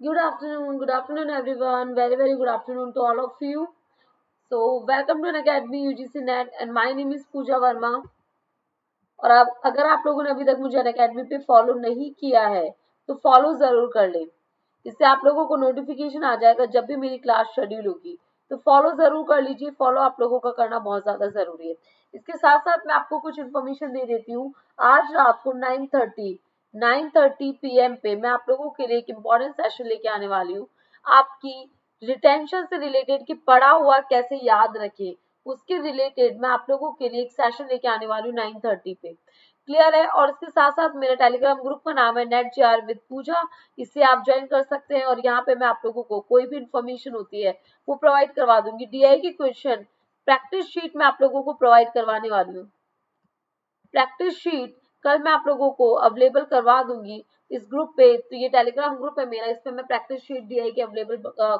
Good afternoon everyone. Very good afternoon to all of you. So welcome to an Academy UGC Net and my name is Pooja Verma. और आप अगर आप लोगों ने अभी तक मुझे अकेडमी पे फॉलो नहीं किया है तो फॉलो जरूर कर लें। इससे आप लोगों को नोटिफिकेशन आ जाएगा जब भी मेरी क्लास शेड्यूल होगी। तो फॉलो जरूर कर लीजिए। फॉलो आप लोगों का करना बहुत ज्यादा जरूरी है। इसके साथ साथ मैं आपको कुछ इन्फॉर्मेशन दे देती हूँ। आज रात को 9:30 PM पे मैं आप लोगों के लिए एक इम्पोर्टेंट सेशन लेके आने वाली हूँ। आपकी रिटेंशन से रिलेटेड कि पढ़ा हुआ कैसे याद रखें, उसके रिलेटेड मैं आप लोगों के लिए एक सेशन लेके आने वाली हूँ 9:30 पे। क्लियर है? और इसके साथ साथ मेरे टेलीग्राम ग्रुप का नाम है नेट जीआर विद पूजा। इससे आप ज्वाइन कर सकते हैं और यहाँ पे मैं आप लोगों को कोई भी इंफॉर्मेशन होती है वो प्रोवाइड करवा दूंगी। डीआई की क्वेश्चन प्रैक्टिस शीट मैं आप लोगों को प्रोवाइड करवाने वाली हूँ। प्रैक्टिस शीट कल मैं आप लोगों को अवेलेबल करवा दूंगी इस ग्रुप पे। तो ये टेलीग्राम ग्रुप है मेरा, इसमें मैं प्रैक्टिस शीट डीआई की अवेलेबल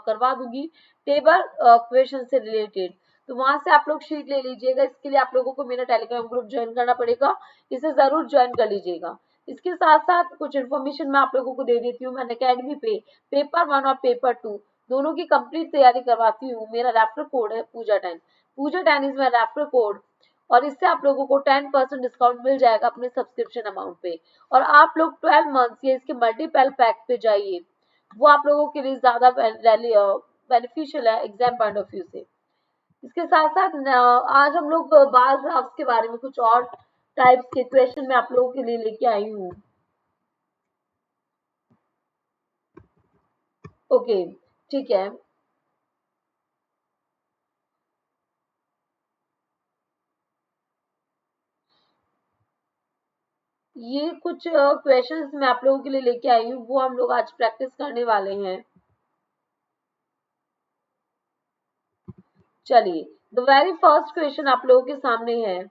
करवा दूंगी टेबल क्वेश्चन से रिलेटेड। तो वहां से आप लोग शीट ले लीजिएगा। इसके लिए आप लोगों को मेरा टेलीग्राम ग्रुप ज्वाइन करना पड़ेगा। इसे जरूर ज्वाइन कर लीजिएगा। इसके साथ साथ कुछ इन्फॉर्मेशन मैं आप लोगों को दे देती हूँ। मैं अकेडमी पे पेपर 1 और पेपर 2 दोनों की कंप्लीट तैयारी करवाती हूँ। मेरा रेफर कोड है पूजा 10। पूजा 10 इज माई रेफर कोड और इससे आप लोगों को 10% डिस्काउंट मिल जाएगा अपने सब्सक्रिप्शन अमाउंट पे। और आप लोग 12 मंथ्स या इसके मल्टीपल पैक पे जाइए, वो आप लोगों के लिए ज्यादा बेनिफिशियल है एग्जाम पॉइंट ऑफ व्यू से। इसके साथ साथ आज हम लोग बार ग्राफ्स के बारे में कुछ और टाइप्स के क्वेश्चन मैं आप लोगों के लिए लेके आई हूँ। ओके, ठीक है। ये कुछ क्वेश्चंस मैं आप लोगों के लिए लेके आई हूँ, वो हम लोग आज प्रैक्टिस करने वाले हैं। चलिए, द वेरी फर्स्ट क्वेश्चन आप लोगों के सामने है।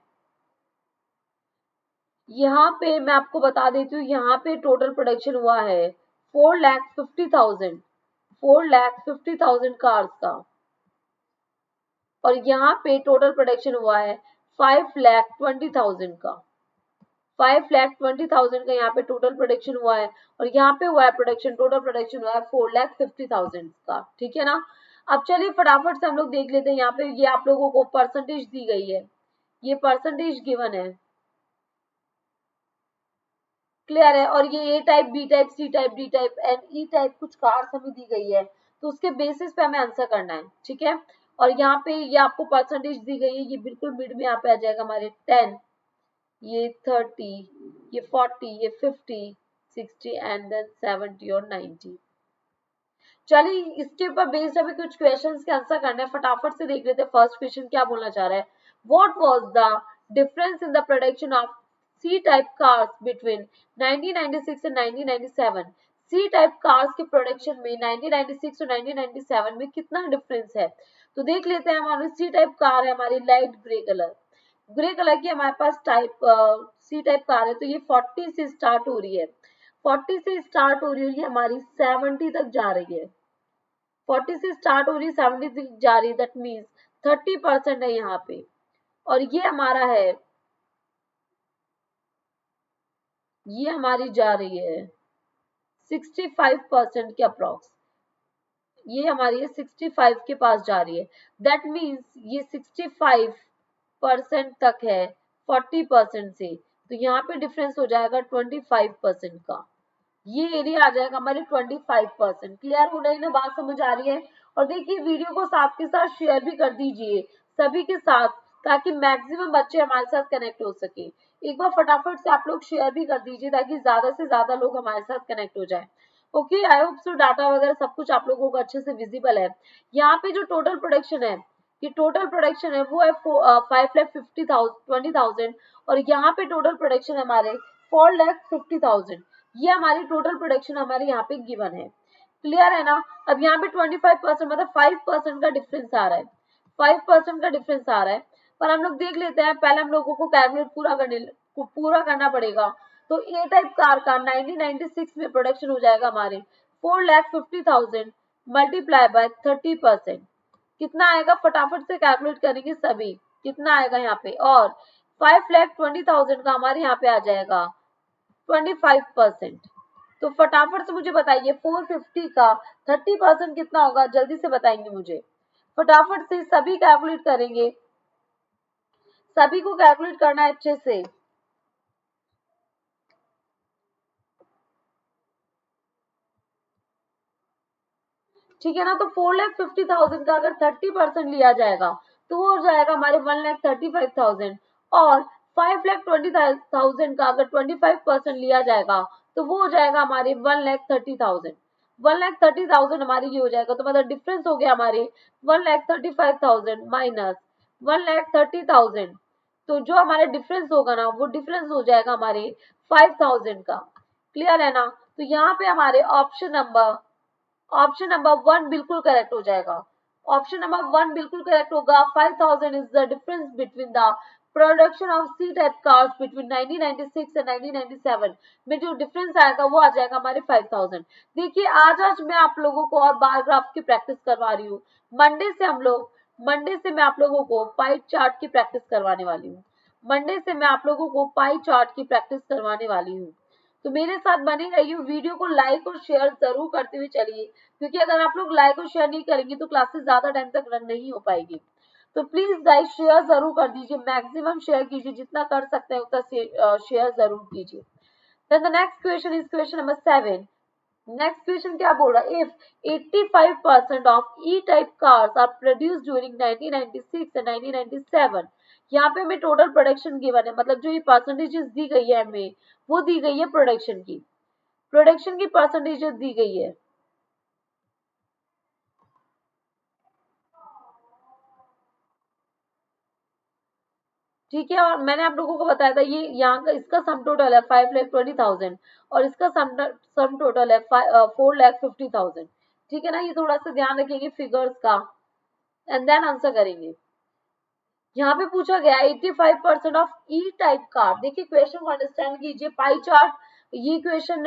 यहाँ पे मैं आपको बता देती हूँ, यहाँ पे टोटल प्रोडक्शन हुआ है 4,50,000 कार्स का। और यहाँ पे टोटल प्रोडक्शन हुआ है 5,20,000 का। 5,20,000 का यहाँ पे टोटल प्रोडक्शन हुआ है। और यहाँ पे हुआ है प्रोडक्शन, टोटल प्रोडक्शन हुआ है 4,50,000 का। ठीक है ना? अब चलिए फटाफट से हम लोग देख लेते हैं। यहाँ पे ये आप लोगों को परसेंटेज दी गई है, ये परसेंटेज गिवन है। क्लियर है? और ये A type, B type, C type, D type and E type कुछ कार्स हमें दी गई है। तो उसके बेसिस पे हमें आंसर करना है। ठीक है? और यहाँ पे ये आपको परसेंटेज दी गई है, ये बिल्कुल मिड में यहाँ पे आ जाएगा हमारे 10, ये 30, ये 40, ये 50, 60 एंड देन 70 और 90। चलिए, इसके ऊपर बेस्ड हमें कुछ क्वेश्चंस के आंसर करना है। फटाफट से देख लेते हैं फर्स्ट क्वेश्चन क्या बोलना चाह रहा है। What was the difference in the production of C type cars between 1996 and 1997? C type cars के प्रोडक्शन में 1996 और 1997 में कितना डिफरेंस है? तो देख लेते हैं। हमारी सी टाइप कार है, हमारी लाइट ग्रे कलर की हमारे पास टाइप सी टाइप कार है। तो ये 40 से स्टार्ट हो रही है, 40 से स्टार्ट हो रही है, ये हमारी 70 तक जा रही है। 40 से स्टार्ट हो रही है, 70 तक जा रही है। दैट मीन्स 30% है यहाँ पे। और ये हमारा है, ये हमारी जा रही है 65% के अप्रॉक्स। ये हमारी 65 के पास जा रही है। दैट मीन्स ये 65% तक है 40% से। तो यहाँ पे डिफरेंस हो जाएगा 25% का। ये एरिया आ जाएगा हमारे 25%। क्लियर हो रही ना बात? समझ आ रही है? और देखिए, वीडियो को साथ के साथ शेयर भी कर दीजिए सभी के साथ, ताकि मैक्सिमम बच्चे हमारे साथ कनेक्ट हो सके। एक बार फटाफट से आप लोग शेयर भी कर दीजिए ताकि ज्यादा से ज्यादा लोग हमारे साथ कनेक्ट हो जाए। Okay, I hope so data वगैरह सब कुछ आप लोगों को अच्छे से विजिबल है। यहाँ पे जो टोटल प्रोडक्शन है, ये टोटल प्रोडक्शन है वो है 5,50,000 और यहाँ पे टोटल प्रोडक्शन है हमारे 4,50,000। ये हमारी टोटल प्रोडक्शन हमारे यहाँ पे गिवन है। क्लियर है ना? अब यहाँ पे 25% मतलब 5% का डिफरेंस आ रहा है। 5% का डिफरेंस आ रहा है। पर हम लोग देख लेते हैं, पहले हम लोगों को कैलकुलेट पूरा करना पड़ेगा। तो ए टाइप कार का 1996 में प्रोडक्शन हो जाएगा हमारे 4,50,000 मल्टीप्लाई बाय 30%। कितना आएगा? फटाफट से कैलकुलेट करेंगे सभी। कितना आएगा यहाँ पे? और 5,20,000 का हमारे यहाँ पे आ जाएगा 25%। तो फटाफट से मुझे बताइए 450 का 30% कितना होगा, जल्दी से बताएंगे मुझे, फटाफट से सभी कैलकुलेट करेंगे, सभी को कैलकुलेट करना है अच्छे से। ठीक है ना, तो 4,50,000 का अगर 30% लिया जाएगा तो वो हो जाएगा हमारे 1,35,000, और 5,20,000 का अगर 25% लिया जाएगा तो वो हो जाएगा हमारे 1,30,000। 1,30,000 हमारी ये हो जाएगा, तो मतलब डिफरेंस हो गया हमारे 1,35,000 माइनस 1,30,000। तो जो हमारे डिफरेंस होगा ना, वो डिफरेंस हो जाएगा हमारे 5,000 का। क्लियर है ना, तो यहाँ पे हमारे ऑप्शन नंबर 1 बिल्कुल करेक्ट हो जाएगा। ऑप्शन नंबर 1 बिल्कुल करेक्ट होगा। 5,000 is the difference between the production of C type cars between 1996 and 1997 में जो डिफरेंस आएगा वो आ जाएगा हमारे 5,000। देखिए आज मैं आप लोगों को और बार ग्राफ की प्रैक्टिस करवा रही हूँ। मंडे से मैं आप लोगों को पाई चार्ट की प्रैक्टिस करवाने वाली हूँ। मंडे से मैं आप लोगों को पाई चार्ट की प्रैक्टिस करवाने वाली हूँ। तो मेरे साथ बने रहिए, वीडियो को लाइक और शेयर जरूर करते हुए चलिए, क्योंकि अगर आप लोग लाइक और शेयर नहीं करेंगे तो क्लासेस ज्यादा टाइम तक रन नहीं हो पाएगी। तो प्लीज गाइस शेयर जरूर कर दीजिए, मैक्सिमम शेयर कीजिए, जितना कर सकते हैं उतना शेयर जरूर कीजिए। Then the next question is question number 7। Next question क्या बोल रहा है, if 85% of E type cars are produced during 1996 and 1997, यहाँ पे हमें टोटल प्रोडक्शन गिवन है, मतलब जो ये परसेंटेजेस दी गई है हमें वो दी गई है प्रोडक्शन की परसेंटेजेस दी गई है। ठीक है, और मैंने आप लोगों को बताया था ये यहाँ का इसका सम टोटल है 5,20,000 और इसका सम टोटल है 4,50,000। ठीक है ना, ये थोड़ा सा ध्यान रखेंगे फिगर्स का, एंड देन आंसर करेंगे। यहाँ पे पूछा गया 85% ऑफ ई टाइप कार। देखिए क्वेश्चन को अंडरस्टैंड कीजिए। पाई चार्ट, ये क्वेश्चन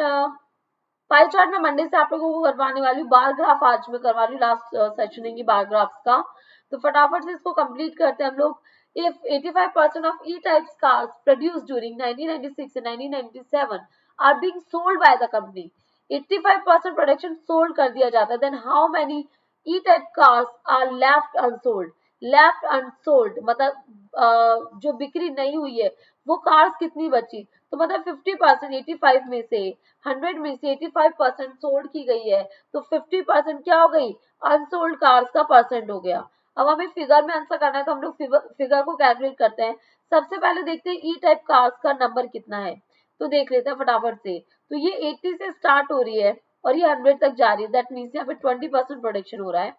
पाई चार्ट में मंडे से आप लोगों को करवाने वाली हूँ, बार ग्राफ आज में करवा रही हूँ, लास्ट सेशन है बार ग्राफ्स का। तो फटाफट से इसको कंप्लीट करते हैं हम लोग। If 85% of E type cars produced during 1996 and 1997 are being sold by the company, 85% production sold कर दिया जाता है, then how many E type cars are left unsold. Left unsold मतलब जो बिक्री नहीं हुई है वो कार्स कितनी बची, तो मतलब 50%, 85 में से 100 में से 85% सोल्ड की गई है, तो 50% क्या हो गई, अनसोल्ड कार्स का परसेंट हो गया। अब हमें फिगर में आंसर करना है, तो हम लोग फिगर को कैलकुलेट करते हैं। सबसे पहले देखते हैं ई टाइप कार्स का नंबर कितना है, तो देख लेते हैं फटाफट से। तो ये 80 से स्टार्ट हो रही है और ये 100 तक जा रही है, दैट मीन्स यहाँ पे 20% प्रोडक्शन हो रहा है,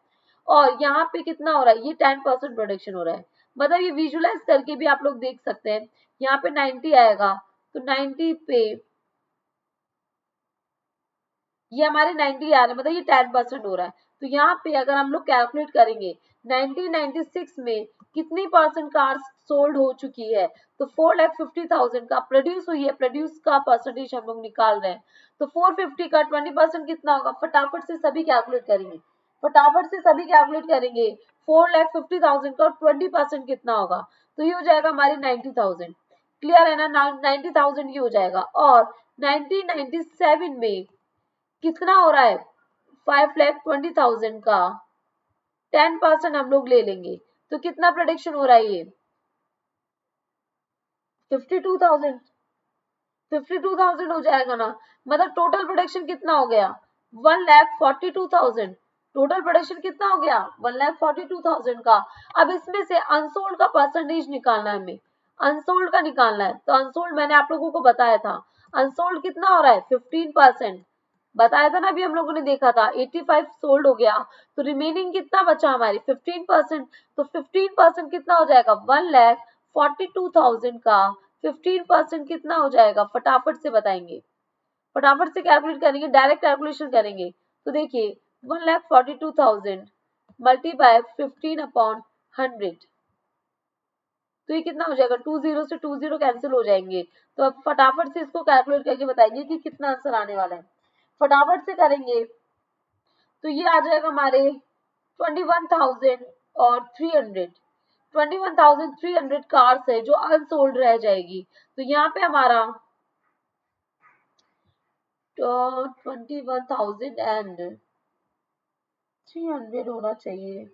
और यहाँ पे कितना हो रहा है, ये 10% प्रोडक्शन हो रहा है। मतलब ये विजुअलाइज करके भी आप लोग देख सकते हैं। यहाँ पे 90 आएगा, तो 90 पे ये हमारे 90 आ रहे हैं, मतलब ये 10% हो रहा है। तो यहाँ पे अगर हम लोग कैलकुलेट करेंगे 1996 में कितनी परसेंट कार्स सोल्ड हो चुकी है, तो 4,50,000 का प्रोड्यूस हुई है, प्रोड्यूस का परसेंटेज हम लोग निकाल रहे हैं। तो 450 का 20% कितना होगा, फटाफट से सभी कैलकुलेट करेंगे, फटाफट से सभी कैलकुलेट करेंगे। 4,50,000 का 20% कितना होगा, तो ये हो जाएगा हमारी 90,000। क्लियर है ना, 90,000 ये हो जाएगा। और 1997 में कितना हो रहा है, 5,20,000 का 10% हम लोग ले लेंगे, तो कितना प्रोडक्शन हो रहा है, ये 52,000। 52,000 हो जाएगा ना, मतलब टोटल प्रोडक्शन कितना हो गया, 1,42,000। टोटल प्रोडक्शन कितना हो गया, 1,42,000 का। अब इसमें से अनसोल्ड का परसेंटेज निकालना है हमें, अनसोल्ड का निकालना है। तो अनसोल्ड मैंने आप लोगों को बताया था, अनसोल्ड कितना हो रहा है, 15%। बताया था ना, अभी हम लोगों ने देखा था 85 सोल्ड हो गया, तो रिमेनिंग कितना बचा हमारी 15%। तो 15% कितना हो जाएगा, 1,42,000 का 15% कितना हो जाएगा, फटाफट से बताएंगे, फटाफट से कैलकुलेट करेंगे, डायरेक्ट कैलकुलेशन करेंगे। तो देखिए 1,42,000 मल्टीप्लाई 15/100, तो ये कितना हो जाएगा, 20 से 20 कैंसिल हो जाएंगे। तो अब फटाफट से इसको कैलकुलेट करके बताएंगे कि कितना आंसर आने वाला है, फटाफट से करेंगे। तो ये आ जाएगा हमारे 21,000 और 300, 21,300 कार्स है जो अनसोल्ड रह जाएगी। तो यहाँ पे हमारा 21,300 होना चाहिए।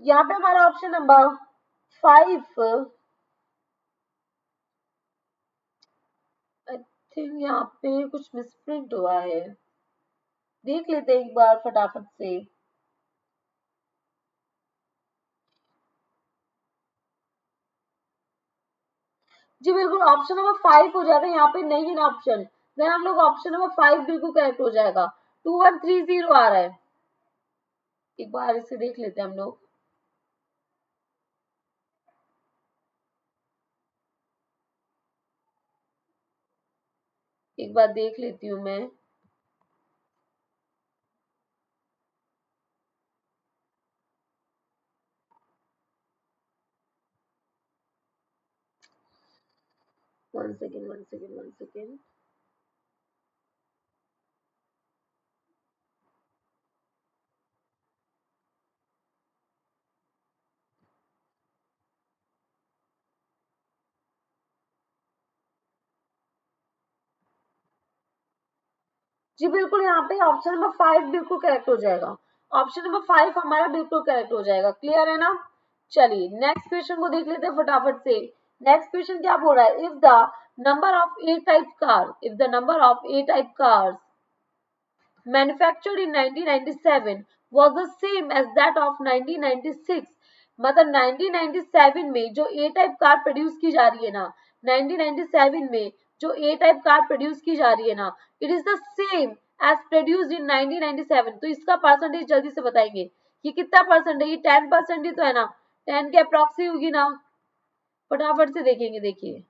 यहाँ पे हमारा ऑप्शन नंबर 5, आई थिंक यहाँ पे कुछ मिसप्रिंट हुआ है, देख लेते हैं एक बार फटाफट से। जी बिल्कुल, ऑप्शन नंबर 5 हो जाएगा, यहाँ पे नहीं है ना ऑप्शन, देन हम लोग ऑप्शन नंबर 5 बिल्कुल करेक्ट हो जाएगा। 2130 आ रहा है, एक बार इसे देख लेते हैं हम लोग। एक बार देख लेती हूँ मैं। One second, one second, one second. जी बिल्कुल, यहाँ पे ऑप्शन नंबर 5 बिल्कुल करेक्ट हो जाएगा। ऑप्शन नंबर 5 हमारा बिल्कुल करेक्ट हो जाएगा। क्लियर है ना? चलिए नेक्स्ट क्वेश्चन को देख लेते हैं फटाफट से। नेक्स्ट क्वेश्चन क्या बोल रहा है? If the number of A type car, if the number of A type cars manufactured in 1997 was the same as that of 1996, मतलब 1997 में जो ए टाइप कार प्रोड्यूस की जा रही है ना, 1997 में जो ए टाइप कार प्रोड्यूस की जा रही है ना, it is the same as produced in 1997। तो इसका परसेंटेज जल्दी से बताएंगे, ये कितना परसेंट है? ये 10% ही तो है ना, 10 के अप्रॉक्सी होगी ना। फटाफट से देखेंगे, देखिए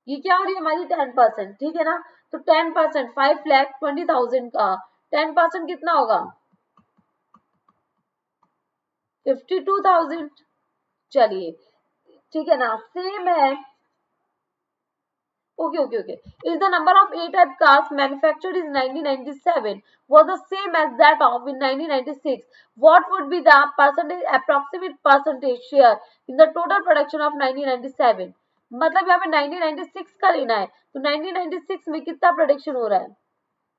ये क्या हो रही है हमारी 10%, ठीक है ना। तो 10%, 5,20,000 का 10% कितना होगा? 52,000। चलिए ठीक है ना, सेम है। Okay, okay, okay. Is the number of A-type cars manufactured in 1997 was the same as that of in 1996? What would be the percentage, approximate percentage share in the total production of 1997? मतलब यहाँ पे 1996 का लेना है, तो 1996 में कितना production हो रहा है?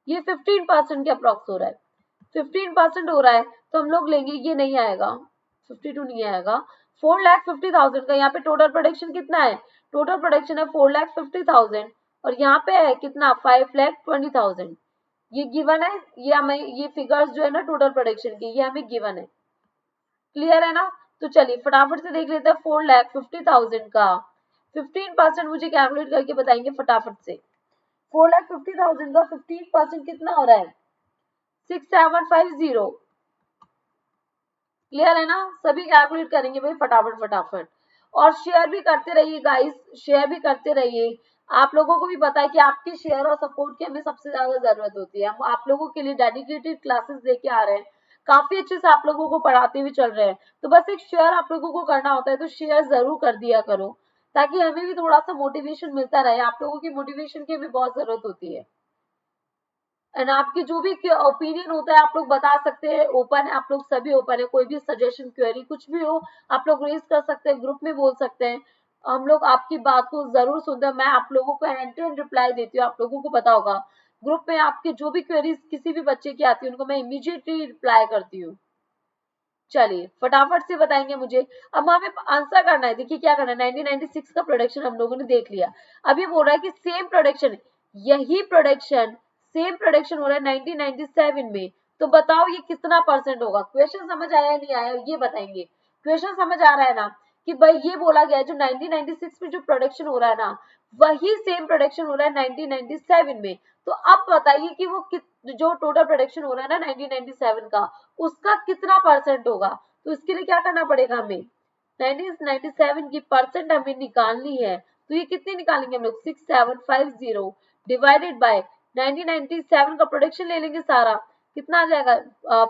ये 15% के अप्रॉक्स हो रहा है, 15% हो रहा है, तो हम लोग लेंगे, ये नहीं आएगा, 52 नहीं आएगा। 4,50,000 का यहाँ पे टोटल प्रोडक्शन कितना है? टोटल प्रोडक्शन है 4,50,000 और यहाँ पे है कितना? 5,20,000। ये गिवन है, ये हमें ये फिगर्स जो है ना टोटल प्रोडक्शन की, ये हमें गिवन है। क्लियर है ना? तो चलिए फटाफट से देख लेते हैं 4,50,000 का 15% मुझे कैलकुलेट करके बताएंगे फटाफट से। 4,50,000 का 15% कितना हो रहा है? 6,750। क्लियर है ना? सभी कैलकुलेट करेंगे भाई फटाफट फटाफट। और शेयर भी करते रहिए गाइस, शेयर भी करते रहिए। आप लोगों को भी पता है कि आपके शेयर और सपोर्ट की हमें सबसे ज्यादा जरूरत होती है। हम आप लोगों के लिए डेडिकेटेड क्लासेस लेके आ रहे हैं, काफी अच्छे से आप लोगों को पढ़ाते हुए चल रहे हैं। तो बस एक शेयर आप लोगों को करना होता है, तो शेयर जरूर कर दिया करो, ताकि हमें भी थोड़ा सा मोटिवेशन मिलता रहे। आप लोगों की मोटिवेशन की भी बहुत जरूरत होती है। एंड आपकी जो भी ओपिनियन होता है आप लोग बता सकते हैं, ओपन है, आप लोग सभी ओपन है, कोई भी सजेशन क्वेरी कुछ भी हो आप लोग रेज कर सकते हैं, ग्रुप में बोल सकते हैं। हम लोग आपकी बात को जरूर सुनते हैं, मैं आप लोगों को हैंड टू हैंड रिप्लाई देती हूँ। आप लोगों को पता होगा ग्रुप में आपके जो भी क्वेरीज किसी भी बच्चे की आती है उनको मैं इमीडिएटली रिप्लाई करती हूँ। चलिए फटाफट से बताएंगे मुझे। अब हमें आंसर करना है, देखिए क्या करना है। 1996 का प्रोडक्शन हम लोगों ने देख लिया, अब ये बोल रहा है कि सेम प्रोडक्शन, यही प्रोडक्शन सेम प्रोडक्शन हो रहा है 1997 में, तो बताओ ये कितना परसेंट होगा। क्वेश्चन समझ आया या नहीं आया ये बताएंगे। क्वेश्चन समझ आ रहा है ना, कि भाई ये बोला गया है जो 1996 में जो प्रोडक्शन हो रहा है ना, वही सेम प्रोडक्शन हो रहा है 1997 में। तो अब बताइए कि वो जो टोटल प्रोडक्शन हो रहा है ना 1997 का, उसका कितना परसेंट होगा। तो इसके लिए क्या करना पड़ेगा हमें, 1997 की परसेंट हमें निकालनी है। तो ये कितनी निकालेंगे हम लोग, 6,750 डिवाइडेड बाय 1997 का प्रोडक्शन ले लेंगे सारा, कितना आ जाएगा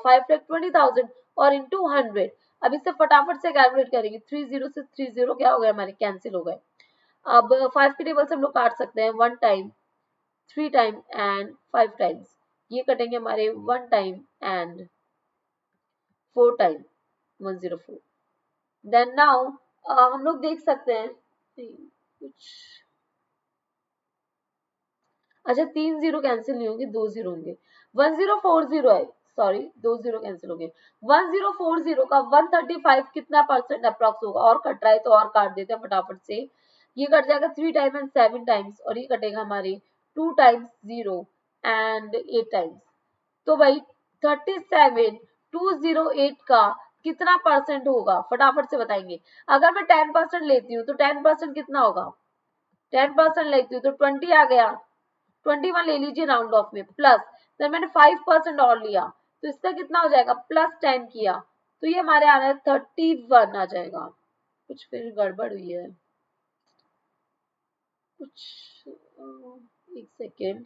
5,20,000 और इंटू 100। अब इसे फटाफट से कैलकुलेट करेंगे, 30 से 30 क्या हो गए हमारे, कैंसिल हो गए। अब 5 के टेबल से हम लोग काट सकते हैं, 1 टाइम, 3 टाइम एंड 5 टाइम्स। ये कटेंगे हमारे 1 time and 4 time, 104। Then now हम लोग देख सकते हैं कुछ। अच्छा 3 जीरो कैंसिल नहीं होंगे, 2 जीरो होंगे। 1040 है, सॉरी 2 जीरो कैंसिल हो गए। 1040 का 135 कितना परसेंट अप्रॉक्स होगा? और कट रहा है तो और काट देते हैं फटाफट से। ये कट जाएगा 3 टाइम एंड 7 टाइम्स, और ये कटेगा हमारे 2 टाइम्स 0 एंड 8 टाइम्स। तो भाई 37208 का कितना परसेंट होगा? फटाफट से बताएंगे। अगर मैं 10% लेती हूँ तो 10% कितना होगा? 10% लेती हूँ तो 20 आ गया, 21 ले लीजिए राउंड ऑफ में, प्लस फिर मैंने 5% और लिया तो इसका कितना हो जाएगा? +10 किया तो ये हमारे आ रहा है 31 आ जाएगा। कुछ फिर गड़बड़ हुई है कुछ, एक सेकेंड।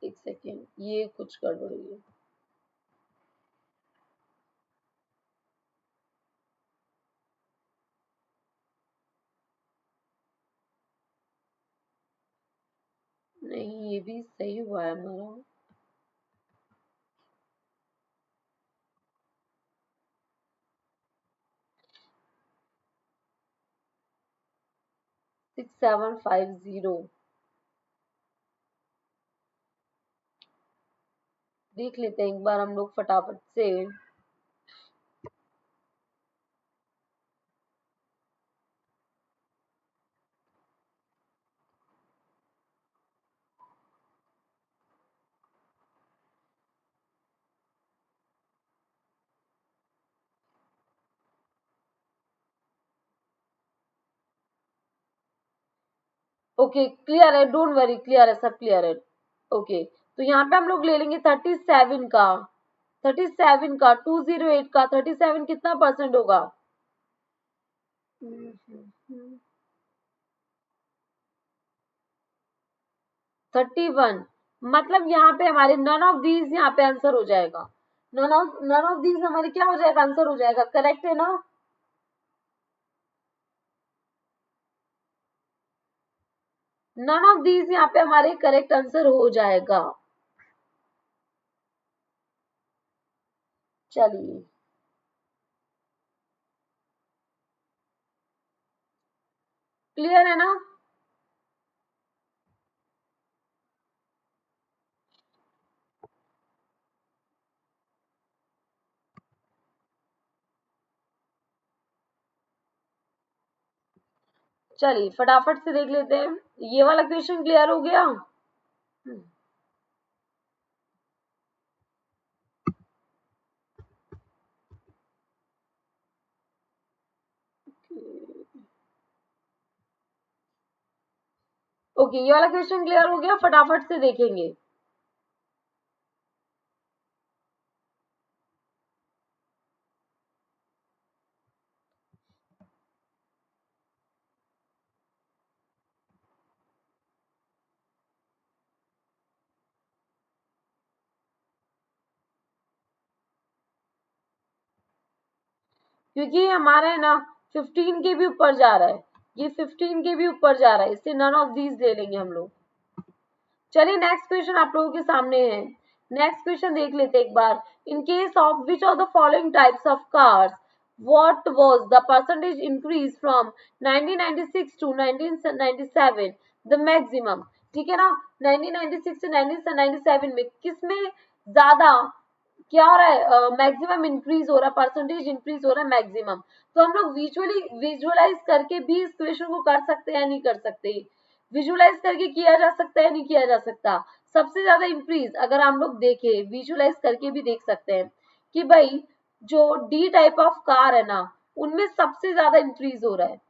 एक सेकेंड, ये कुछ गड़बड़ हुई है। नहीं ये भी सही हुआ है हमारा। 6750 देख लेते हैं एक बार हम लोग फटाफट से। ओके क्लियर है, डोंट वरी, क्लियर है, सब क्लियर है। ओके तो यहाँ पे हम लोग ले लेंगे 37 का, 37 का 208 का 37 कितना परसेंट होगा? 31, मतलब यहाँ पे हमारे नन ऑफ दीज यहाँ पे आंसर हो जाएगा। नन ऑफ दीज हमारे क्या हो जाएगा? आंसर हो जाएगा, करेक्ट है ना? नन ऑफ दीज यहाँ पे हमारे करेक्ट आंसर हो जाएगा। चलिए क्लियर है ना? चलिए फटाफट से देख लेते हैं। ये वाला क्वेश्चन क्लियर हो गया। ओके ये वाला क्वेश्चन क्लियर हो गया, फटाफट से देखेंगे। क्योंकि हमारा है ना 15 के भी ऊपर जा रहा है, ये 15 के भी ऊपर जा रहा है, इससे नन ऑफ दीज ले लेंगे हम लोग। चलिए नेक्स्ट क्वेश्चन आप लोगों के सामने है। नेक्स्ट क्वेश्चन देख लेते एक बार। In case of which of the following types of cars what was the percentage increase from 1996 to 1997 the maximum? ठीक है ना, 1996 से 1997 में किसमें ज्यादा क्या हो रहा है? मैक्सिमम इंक्रीज हो रहा है, परसेंटेज इंक्रीज हो रहा है मैक्सिमम। तो हम लोग विजुअलाइज करके भी इस क्वेश्चन को कर सकते हैं या नहीं कर सकते? विजुअलाइज करके किया जा सकता है नहीं किया जा सकता? सबसे ज्यादा इंक्रीज अगर हम लोग देखें, विजुअलाइज करके भी देख सकते हैं कि भाई जो डी टाइप ऑफ कार है ना, उनमें सबसे ज्यादा इंक्रीज हो रहा है।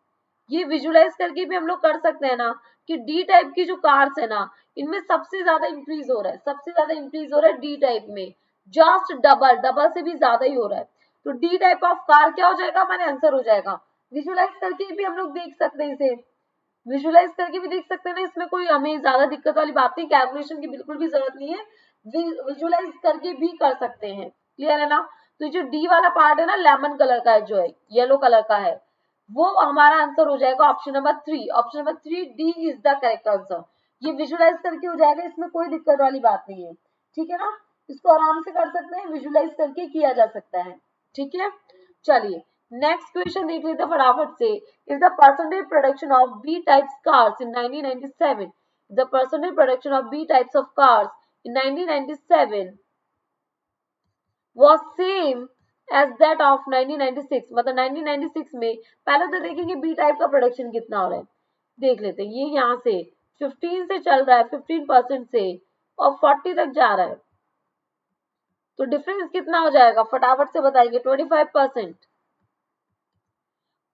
ये विजुअलाइज करके भी हम लोग कर सकते हैं ना कि डी टाइप की जो कार्स है ना, इनमें सबसे ज्यादा इंक्रीज हो रहा है, सबसे ज्यादा इंक्रीज हो रहा है डी टाइप में, जस्ट डबल, डबल से भी ज्यादा ही हो रहा है। तो डी टाइप ऑफ कार क्या हो जाएगा? हमारे आंसर हो जाएगा। विजुअलाइज करके भी हम लोग देख सकते हैं, इसे विजुअलाइज करके भी देख सकते हैं ना, इसमें कोई हमें ज्यादा दिक्कत वाली बात नहीं, कैलकुलेशन की बिल्कुल भी जरूरत नहीं है। विजुलाइज करके भी कर सकते हैं। क्लियर है ना? तो जो डी वाला पार्ट है ना, लेमन कलर का है, जो है येलो कलर का है, वो हमारा आंसर हो जाएगा option number 3। Option number 3 D is the correct answer. ये विजुलाइज करके हो जाएगा, इसमें कोई दिक्कत वाली बात नहीं है। ठीक है ना? इसको आराम से कर सकते हैं, विजुलाइज करके किया जा सकता है। ठीक है, चलिए नेक्स्ट क्वेश्चन देख लेते हैं फटाफट से। Is the percentage production of B types cars in 1997, the percentage production of B types of cars in 1997 was same as that of 1996। मतलब 1996 में पहले तो देखेंगे बी टाइप का प्रोडक्शन कितना हो रहा है, देख लेते हैं। ये यहाँ से 15 से चल रहा है, 15% से, और 40 तक जा रहा है, तो डिफरेंस कितना हो जाएगा फटाफट से बताइए। 25%।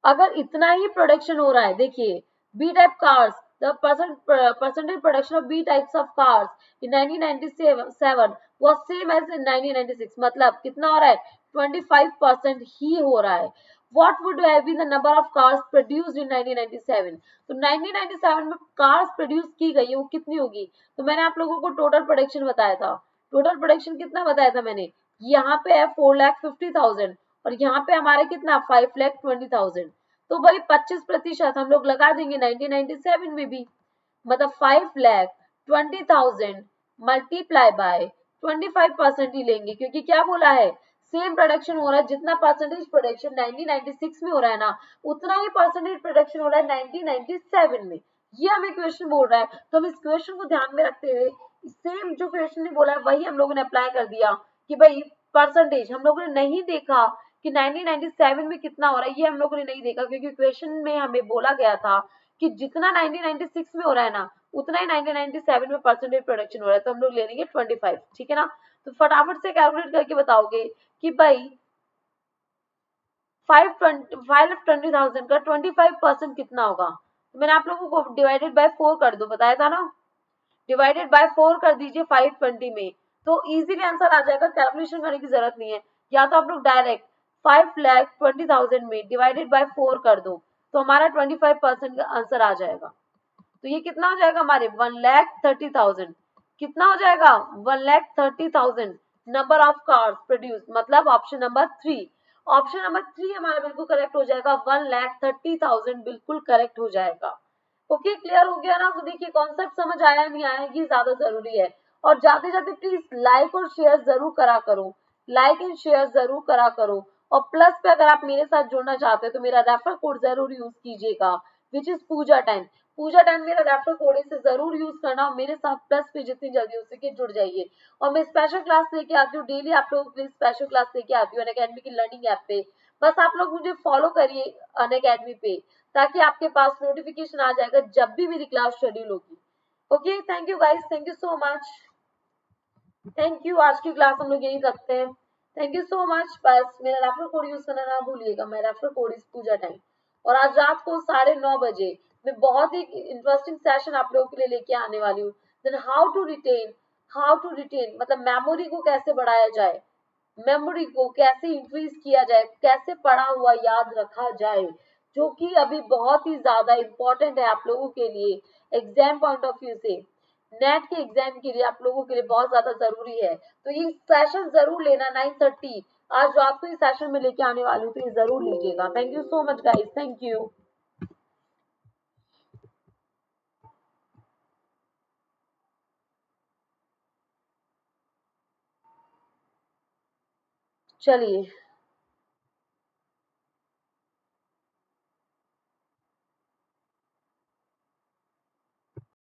अगर इतना ही प्रोडक्शन हो रहा है, देखिए B type cars, the percentage production of B types of cars in 1997 was same as in 1996। मतलब कितना हो रहा है? 25% ही हो रहा है। What would have been the number of cars produced in 1997? तो 1997 में कार्स प्रोड्यूस की गई है, वो कितनी होगी? तो मैंने आप लोगों को टोटल प्रोडक्शन बताया था। टोटल प्रोडक्शन कितना बताया था मैंने? यहाँ पे है 4,50,000 और यहाँ पे हमारे कितना 5,20,000। तो भाई 25% हम लोग लगा देंगे 1997 में भी, मतलब 5,20,000 मल्टीप्लाई बाय 25% ही लेंगे, क्योंकि क्या बोला है? सेम प्रोडक्शन हो रहा है, जितना परसेंटेज प्रोडक्शन 1996 में हो रहा है ना, उतना ही परसेंटेज प्रोडक्शन हो रहा है 1997 में। ये हमें क्वेश्चन बोल रहा है, तो हम इस क्वेश्चन को ध्यान में रखते हुए सेम जो क्वेश्चन ने बोला है वही हम लोगों ने अप्लाई कर दिया कि भाई परसेंटेज हम लोगों ने नहीं देखा कि 1997 में कितना हो रहा है, ये हम लोगों ने नहीं देखा, क्योंकि क्वेश्चन में हमें बोला गया था कि जितना 1996 में हो रहा है ना, उतना ही 1997 में परसेंटेज प्रोडक्शन हो रहा है, तो हम लोग ले लेंगे 25। ठीक है ना? तो फटाफट से कैलकुलेट करके बताओगे कि भाई 5,20,000 का 25% कितना होगा। तो मैंने आप लोगों को डिवाइडेड बाय 4 कर दो बताया था ना, डिवाइडेड बाय 4 कर दीजिए 520 में, तो इजीली आंसर आ जाएगा, कैलकुलेशन करने की जरूरत नहीं है। या तो आप लोग डायरेक्ट 5,20,000 में डिवाइडेड बाय 4 कर दो, तो हमारा 25% का आंसर आ जाएगा। तो ये कितना हो जाएगा हमारे 1,30,000। कितना हो जाएगा? 1,30,000 नंबर ऑफ कार्स प्रोड्यूस, मतलब ऑप्शन नंबर 3। ऑप्शन नंबर 3 हमारा बिल्कुल करेक्ट हो जाएगा, 1,30,000 बिल्कुल करेक्ट हो जाएगा। ओके, क्लियर हो गया ना? तो देखिए कॉन्सेप्ट समझ आया नहीं आया, ये ज्यादा जरूरी है। और जाते जाते प्लीज लाइक और शेयर जरूर करा करो, लाइक एंड शेयर जरूर करा करो। और प्लस पे अगर आप मेरे साथ जुड़ना चाहते हो तो मेरा रेफर कोड जरूर यूज कीजिएगा, विच इज पूजा 10। पूजा 10 मेरा रेफर कोड, इसे जरूर यूज करना और मेरे साथ प्लस पे जितनी जल्दी हो सके जुड़ जाइए। और मैं स्पेशल क्लास लेके आती हूँ डेली, आप लोगों के लिए स्पेशल क्लास लेके आती हूँ अनअकैडमी की लर्निंग ऐप पे। बस आप लोग मुझे फॉलो करिए अनअकैडमी पे, ताकि आपके पास नोटिफिकेशन आ जाएगा जब भी मेरी क्लास शेड्यूल होगी। Okay, thank you guys, thank you so much, thank you. आज की क्लास हम लोग यही रखते हैं। Thank you so much. बस मेरा रेफर कोड यूज करना ना भूलिएगा, मैं रेफर कोड इस पूजा टाइम। और आज रात को 9:30 बजे मैं बहुत ही इंटरेस्टिंग सेशन आप लोगों के लिए लेके आने वाली हूँ। देन हाउ टू रिटेन मतलब मेमोरी को कैसे बढ़ाया जाए, मेमोरी को कैसे इंक्रीज किया जाए, कैसे पढ़ा हुआ याद रखा जाए, जो कि अभी बहुत ही ज्यादा इंपॉर्टेंट है आप लोगों के लिए एग्जाम पॉइंट ऑफ व्यू से। नेट के एग्जाम के लिए आप लोगों के लिए बहुत ज्यादा जरूरी है। तो ये सेशन जरूर लेना 9:30 आज रात को इस सेशन में लेके आने वाली हूँ, तो ये जरूर लीजिएगा। Thank you so much guys, thank you. चलिए